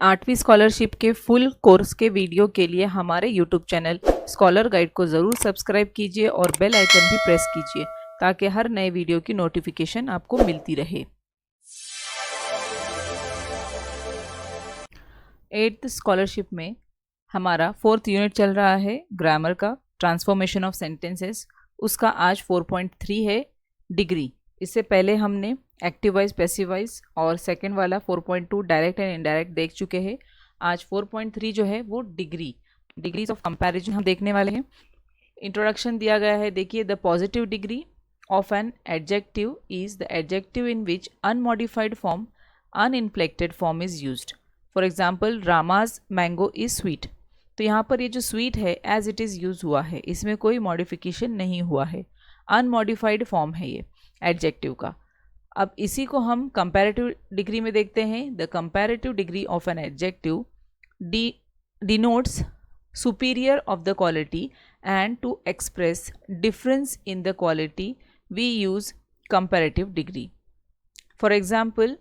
8वीं स्कॉलरशिप के full course के वीडियो के लिए हमारे यूट्यूब चैनल स्कॉलर गाइड को ज़रूर सब्सक्राइब कीजिए और बेल आइकन भी प्रेस कीजिए ताकि हर नए वीडियो की नोटिफिकेशन आपको मिलती रहे। 8th स्कॉलरशिप में हमारा 4th यूनिट चल रहा है ग्रामर का, ट्रांसफॉर्मेशन ऑफ सेंटेंसेस। उसका आज 4.3 है डिग्री। इससे पहले हमने एक्टिव वाइज, पैसिव वाइज और सेकंड वाला 4.2 डायरेक्ट एंड इनडायरेक्ट देख चुके हैं। आज 4.3 जो है वो डिग्रीज ऑफ कंपैरिजन हम देखने वाले हैं। इंट्रोडक्शन दिया गया है, देखिए। The positive degree of an adjective is the adjective in which unmodified form, uninflected form is used. For example, Rama's mango is sweet. तो यहाँ पर ये जो स्वीट है एज इट इज़ यूज हुआ है, इसमें कोई मॉडिफिकेशन नहीं हुआ है, अनमॉडिफाइड फॉर्म है ये एडजेक्टिव का। अब इसी को हम कंपैरेटिव डिग्री में देखते हैं। The comparative degree of an adjective denotes superior of the quality and to express difference in the quality we use comparative degree. For example,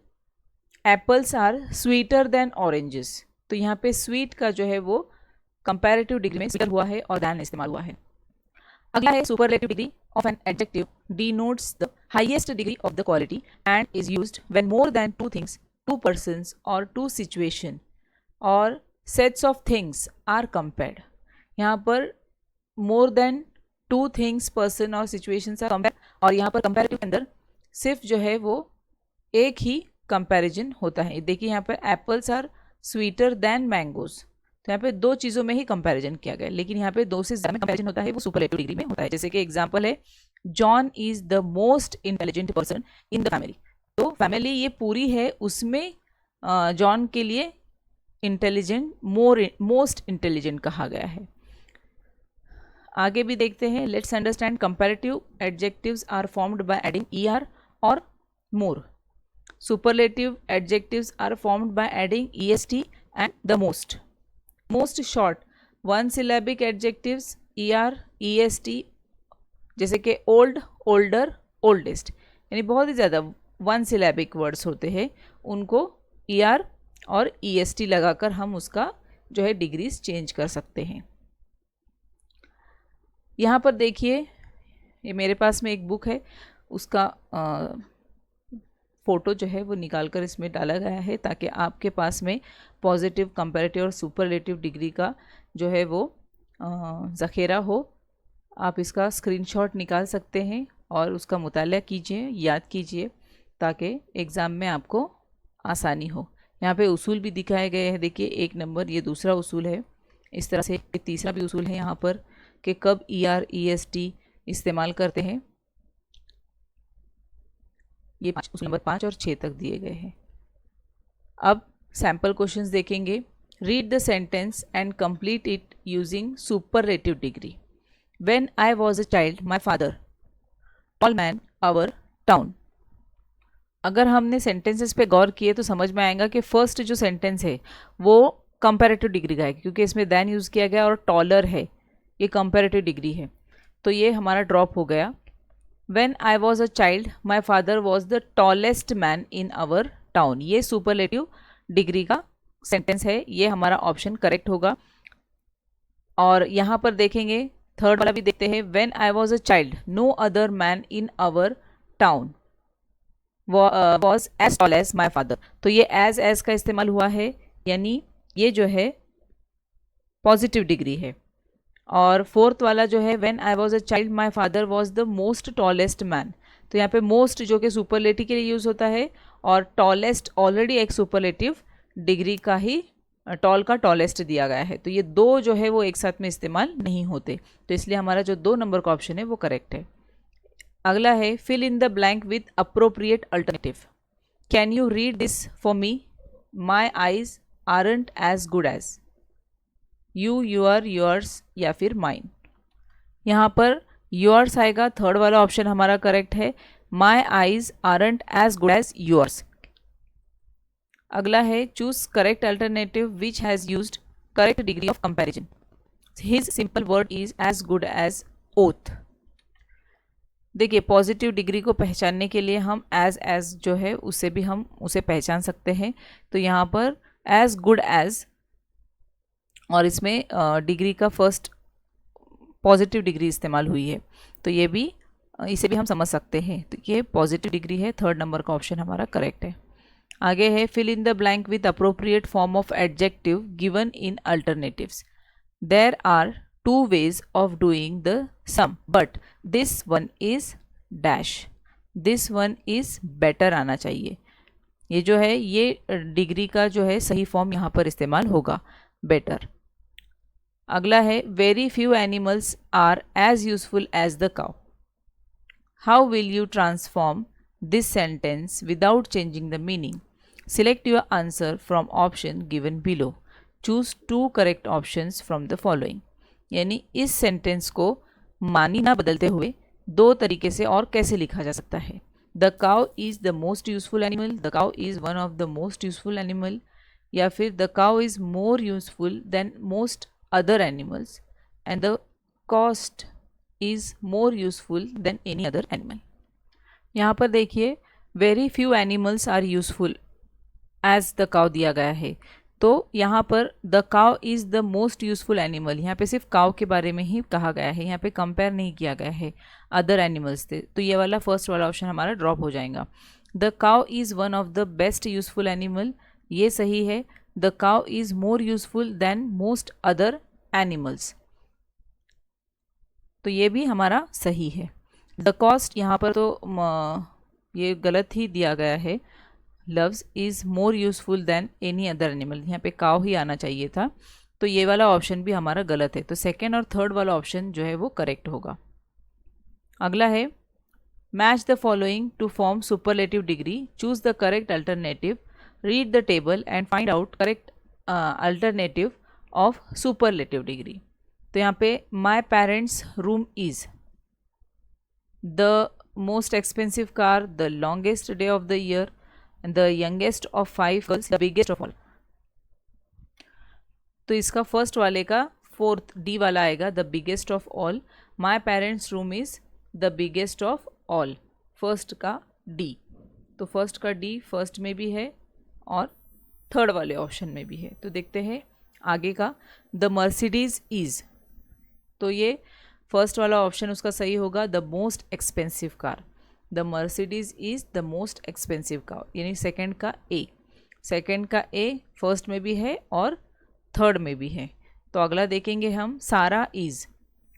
apples are sweeter than oranges. तो यहाँ पे sweet का जो है वो कंपैरेटिव डिग्री में sweater हुआ है और दैन इस्तेमाल हुआ है। अगला है superlative degree of an adjective denotes the highest degree of the quality and is used when more than two things, two persons or two situation or sets of things are compared। यहाँ पर more than two things, person और situations are compared, और यहाँ पर comparative के अंदर सिर्फ जो है वो एक ही comparison होता है। देखिए यहाँ पर apples are sweeter than mangoes, तो यहाँ पे दो चीज़ों में ही कंपैरिजन किया गया, लेकिन यहाँ पे दो से ज़्यादा में कंपैरिजन होता है वो सुपरलेटिव डिग्री में होता है। जैसे कि एग्जांपल है, John is the most intelligent person in the family. तो फैमिली ये पूरी है, उसमें जॉन के लिए इंटेलिजेंट, मोस्ट इंटेलिजेंट कहा गया है। आगे भी देखते हैं। Let's understand comparative adjectives are formed by adding ER और more. Superlative adjectives are formed by adding EST and the most. Most short one syllabic adjectives ER EST, जैसे कि ओल्ड, ओल्डर, ओल्डेस्ट, यानी बहुत ही ज़्यादा वन सिलेबिक वर्ड्स होते हैं, उनको ER और EST लगाकर हम उसका जो है डिग्रीज चेंज कर सकते हैं। यहाँ पर देखिए, ये मेरे पास में एक बुक है, उसका फ़ोटो जो है वो निकाल कर इसमें डाला गया है ताकि आपके पास में पॉजिटिव, कंपैरेटिव और सुपरलेटिव डिग्री का जो है वो ज़ख़ीरा हो। आप इसका स्क्रीनशॉट निकाल सकते हैं और उसका मुताला कीजिए, याद कीजिए, ताकि एग्ज़ाम में आपको आसानी हो। यहाँ पे उसूल भी दिखाए गए हैं, देखिए 1 नंबर, ये दूसरा उसूल है। इस तरह से तीसरा भी उसूल है यहाँ पर कि कब ER EST इस्तेमाल करते हैं। ये उसूल नंबर 5 और 6 तक दिए गए हैं। अब सैम्पल क्वेश्चंस देखेंगे। Read the sentence and complete it using superlative degree. When I was a child my father tall man our town. अगर हमने सेंटेंसेस पे गौर किए तो समझ में आएगा कि फर्स्ट जो सेंटेंस है वो कंपैरेटिव डिग्री का है, क्योंकि इसमें दैन यूज़ किया गया और टॉलर है, ये कंपैरेटिव डिग्री है, तो ये हमारा ड्रॉप हो गया। When I was a child, my father was the tallest man in our town। ये सुपरलेटिव डिग्री का सेंटेंस है, ये हमारा ऑप्शन करेक्ट होगा। और यहाँ पर देखेंगे, थर्ड वाला भी देखते हैं। When I was a child, no other man in our town was as tall as my father। तो ये as का इस्तेमाल हुआ है, यानी ये जो है पॉजिटिव डिग्री है। और फोर्थ वाला जो है, when I was a child my father was the most tallest man. तो यहाँ पे मोस्ट जो कि सुपरलेटिव के लिए यूज़ होता है, और टॉलेस्ट ऑलरेडी एक सुपरलेटिव डिग्री का ही टॉल का टॉलेस्ट दिया गया है, तो ये दो जो है वो एक साथ में इस्तेमाल नहीं होते, तो इसलिए हमारा जो 2 नंबर का ऑप्शन है वो करेक्ट है। अगला है, fill in the blank with appropriate alternative. Can you read this for me? My eyes aren't as good as. You, your, yours या फिर माइन। यहाँ पर योर्स आएगा, थर्ड वाला ऑप्शन हमारा करेक्ट है। My eyes aren't as good as yours. अगला है, choose correct alternative which has used correct degree of comparison. His simple word is as good as oath. देखिए, पॉजिटिव डिग्री को पहचानने के लिए हम एज जो है उससे भी हम उसे पहचान सकते हैं। तो यहाँ पर एज गुड एज, और इसमें डिग्री का फर्स्ट पॉजिटिव डिग्री इस्तेमाल हुई है, तो ये भी इसे भी हम समझ सकते हैं, तो ये पॉजिटिव डिग्री है। थर्ड नंबर का ऑप्शन हमारा करेक्ट है। आगे है fill in the blank with appropriate form of adjective given in alternatives. There are two ways of doing the same but this one is dash, this one is better आना चाहिए। ये जो है ये डिग्री का जो है सही फॉर्म यहाँ पर इस्तेमाल होगा, बेटर। अगला है very few animals are as useful as the cow. How will you transform this sentence without changing the meaning? Select your answer from option given below. Choose to correct options from the following. यानी इस sentence को मानी ना बदलते हुए दो तरीके से और कैसे लिखा जा सकता है। The cow is the most useful animal, the cow is one of the most useful animal, या फिर the cow is more useful than most other animals and the cost is more useful than any other animal। यहाँ पर देखिए very few animals are useful as the cow दिया गया है, तो यहाँ पर the cow is the most useful animal, यहाँ पे सिर्फ cow के बारे में ही कहा गया है, यहाँ पे कंपेयर नहीं किया गया है other animals से, तो ये वाला फर्स्ट वाला ऑप्शन हमारा ड्रॉप हो जाएगा। the cow is one of the best useful animal, ये सही है। The cow is more useful than most other animals, तो ये भी हमारा सही है। The cost यहाँ पर तो ये गलत ही दिया गया है, loves is more useful than any other animal, यहाँ पे cow ही आना चाहिए था, तो ये वाला ऑप्शन भी हमारा गलत है, तो सेकेंड और थर्ड वाला ऑप्शन जो है वो करेक्ट होगा। अगला है match the following to form superlative degree, choose the correct alternative, read the table and find out correct alternative of superlative degree। तो यहाँ पे my parents room is the most expensive car, the longest day of the year, and the youngest of 5 girls, the biggest of all। तो इसका first वाले का fourth D वाला आएगा, the biggest of all. my parents room is the biggest of all, first का D, तो first का D first में भी है और थर्ड वाले ऑप्शन में भी है। तो देखते हैं आगे का, द मर्सिडीज़ इज़, तो ये फर्स्ट वाला ऑप्शन उसका सही होगा, the most expensive car. The Mercedes is the most expensive car, यानी सेकंड का ए, सेकंड का ए फर्स्ट में भी है और थर्ड में भी है। तो अगला देखेंगे हम, सारा इज़,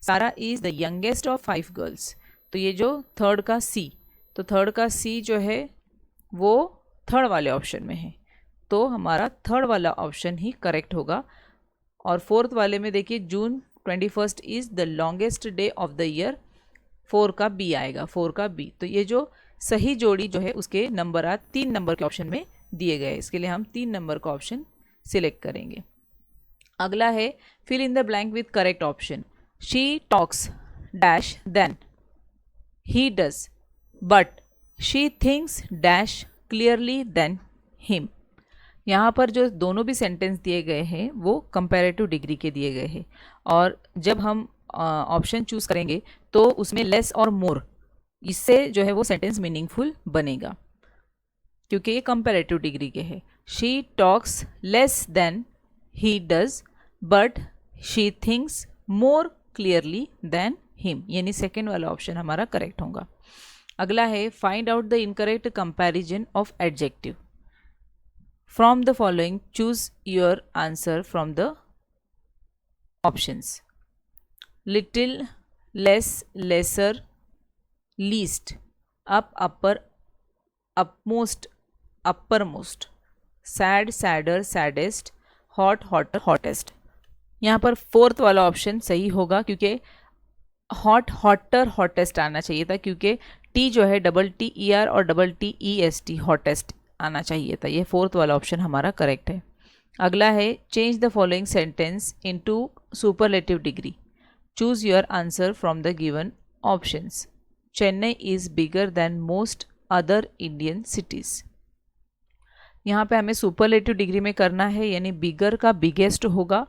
सारा is the youngest of 5 girls, तो ये जो थर्ड का सी, तो थर्ड का सी जो है वो थर्ड वाले ऑप्शन में है, तो हमारा थर्ड वाला ऑप्शन ही करेक्ट होगा। और फोर्थ वाले में देखिए जून 21 is the longest day of the year, 4 का बी आएगा, 4 का बी, तो ये जो सही जोड़ी जो है उसके नंबर आज 3 नंबर के ऑप्शन में दिए गए, इसके लिए हम 3 नंबर का ऑप्शन सिलेक्ट करेंगे। अगला है fill in the blank with correct option. She talks dash than he does but she thinks dash clearly than him. यहाँ पर जो दोनों भी सेंटेंस दिए गए हैं वो कंपैरेटिव डिग्री के दिए गए हैं, और जब हम ऑप्शन चूज़ करेंगे तो उसमें लेस और मोर, इससे जो है वो सेंटेंस मीनिंगफुल बनेगा, क्योंकि ये कंपैरेटिव डिग्री के हैं। She talks less than he does but she thinks more clearly than him, यानी सेकेंड वाला ऑप्शन हमारा करेक्ट होगा। अगला है find out the incorrect comparison of adjective. From the following choose your answer from the options. Little, less, lesser, least, up, upper, upmost, uppermost, sad, sadder, saddest, hot, hotter, hottest. यहाँ पर fourth वाला option सही होगा, क्योंकि hot, hotter, hottest आना चाहिए था, क्योंकि टी जो है डबल टी ई आर और double T E S T, hottest आना चाहिए था। ये फोर्थ वाला ऑप्शन हमारा करेक्ट है। अगला है change the following sentence into superlative degree. Choose your answer from the given options. Chennai is bigger than most other Indian cities. यहाँ पे हमें सुपरलेटिव डिग्री में करना है, यानी बिगर का बिगेस्ट होगा।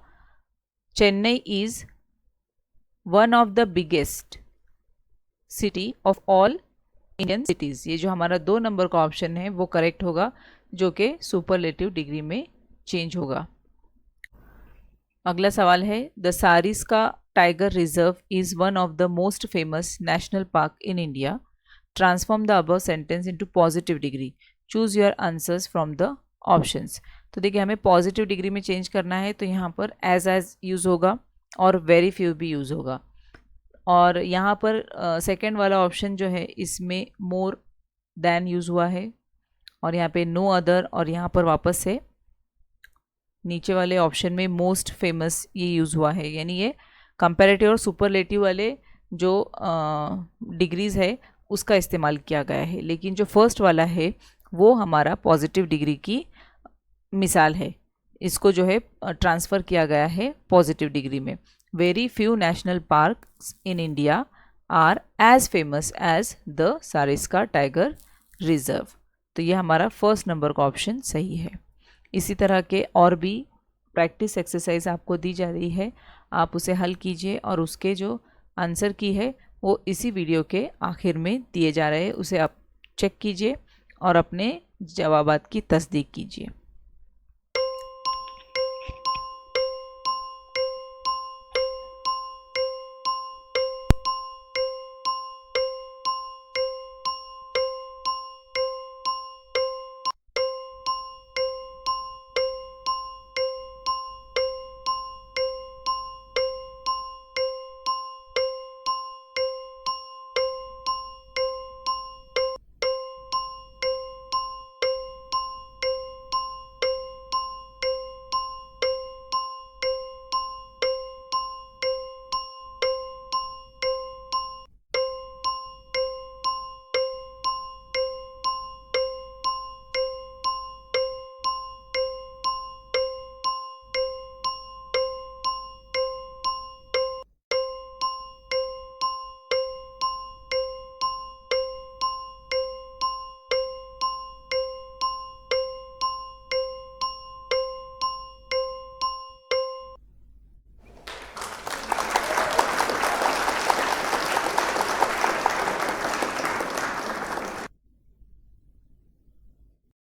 Chennai is one of the biggest city of all Indian cities. ये जो हमारा 2 नंबर का ऑप्शन है वो करेक्ट होगा, जो कि सुपरलेटिव डिग्री में चेंज होगा। अगला सवाल है, the Sariska tiger reserve is one of the most famous national park in India. Transform the above sentence into positive degree. Choose your answers from the options. तो देखिए हमें पॉजिटिव डिग्री में change करना है, तो यहाँ पर एज यूज़ होगा और वेरी फ्यू भी यूज़ होगा। और यहाँ पर सेकेंड वाला ऑप्शन जो है इसमें मोर देन यूज़ हुआ है, और यहाँ पे नो अदर, और यहाँ पर वापस से नीचे वाले ऑप्शन में मोस्ट फेमस ये यूज़ हुआ है। यानी ये कंपैरेटिव और सुपरलेटिव वाले जो डिग्रीज़ है उसका इस्तेमाल किया गया है, लेकिन जो फर्स्ट वाला है वो हमारा पॉजिटिव डिग्री की मिसाल है। इसको जो है ट्रांसफ़र किया गया है पॉजिटिव डिग्री में। Very few national parks in India are as famous as the Sariska tiger reserve. तो ये हमारा फर्स्ट नंबर का ऑप्शन सही है। इसी तरह के और भी प्रैक्टिस एक्सरसाइज आपको दी जा रही है, आप उसे हल कीजिए और उसके जो आंसर की है वो इसी वीडियो के आखिर में दिए जा रहे हैं, उसे आप चेक कीजिए और अपने जवाबात की तस्दीक कीजिए।